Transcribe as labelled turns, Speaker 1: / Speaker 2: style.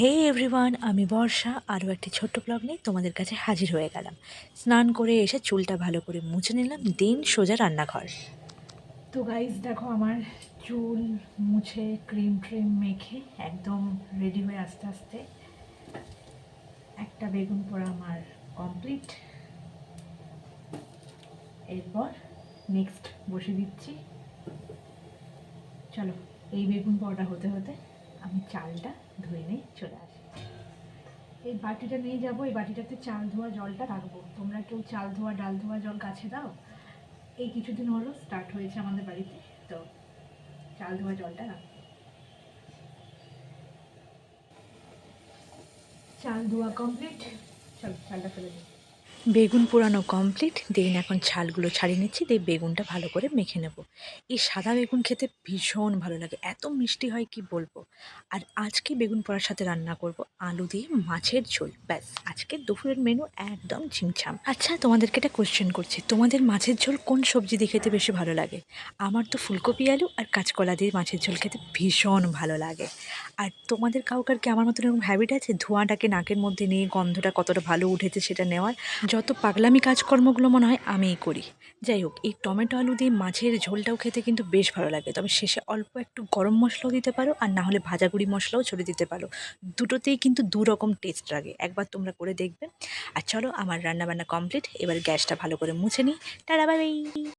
Speaker 1: হে everyone, আমি বর্ষা আরও একটি ছোট্ট ব্লগ নিয়ে তোমাদের কাছে হাজির হয়ে গেলাম। স্নান করে এসে চুলটা ভালো করে মুছে নিলাম, দেন সোজা রান্নাঘর। তো গাইজ দেখো, আমার চুল মুছে ক্রিম ট্রিম মেখে একদম রেডি হয়ে আস্তে আস্তে একটা বেগুন পোড়া আমার কমপ্লিট। এরপর নেক্সট বসে দিচ্ছি। চলো, এই বেগুন পোড়াটা হতে হতে আমি চালটা ধুয়ে নিয়ে চলে আসি। এই বাটিটা নিয়ে যাবো, এই বাটিটাতে চাল ধোয়া জলটা রাখবো। তোমরা কেউ চাল ধোয়া ডাল ধোয়া জল কাছে দাও? এই কিছুদিন হলো স্টার্ট হয়েছে আমাদের বাড়িতে, তো চাল ধোয়া জলটা রাখবো। চাল ধোয়া কমপ্লিট, চলো চালটা ফেলে দিই। বেগুন পোড়ানো কমপ্লিট, দেন এখন ছালগুলো ছাড়িয়ে নিচ্ছি, দিয়ে বেগুনটা ভালো করে মেখে নেব। এই সাদা বেগুন খেতে ভীষণ ভালো লাগে, এত মিষ্টি হয় কি বলবো। আর আজকে বেগুন পোড়ার সাথে রান্না করব আলু দিয়ে মাছের ঝোল। ব্যাস, আজকে দুপুরের মেনু একদম ঝিমছাম। আচ্ছা, তোমাদেরকে একটা কোশ্চেন করছি, তোমাদের মাছের ঝোল কোন সবজি দিয়ে খেতে বেশি ভালো লাগে? আমার তো ফুলকপি আলু আর কাঁচকলা দিয়ে মাছের ঝোল খেতে ভীষণ ভালো লাগে। আর তোমাদের কাউকার কি আমার মতন এরকম হ্যাবিট আছে ধোঁয়াটাকে নাকের মধ্যে নিয়ে গন্ধটা কতটা ভালো উঠেছে সেটা নেওয়ার? যত পাগলামি কাজকর্মগুলো মনে হয় আমিই করি। যাই হোক, এই টমেটো আলু দিয়ে মাছের ঝোলটাও খেতে কিন্তু বেশ ভালো লাগে, তবে শেষে অল্প একটু গরম মশলাও দিতে পারো, আর না হলে ভাজা গুঁড়ি মশলাও ছড়িয়ে দিতে পারো। দুটোতেই কিন্তু দু রকম টেস্ট লাগে, একবার তোমরা করে দেখবে। আর চলো, আমার রান্নাবান্না কমপ্লিট, এবার গ্যাসটা ভালো করে মুছে নিই। Tata, bye bye.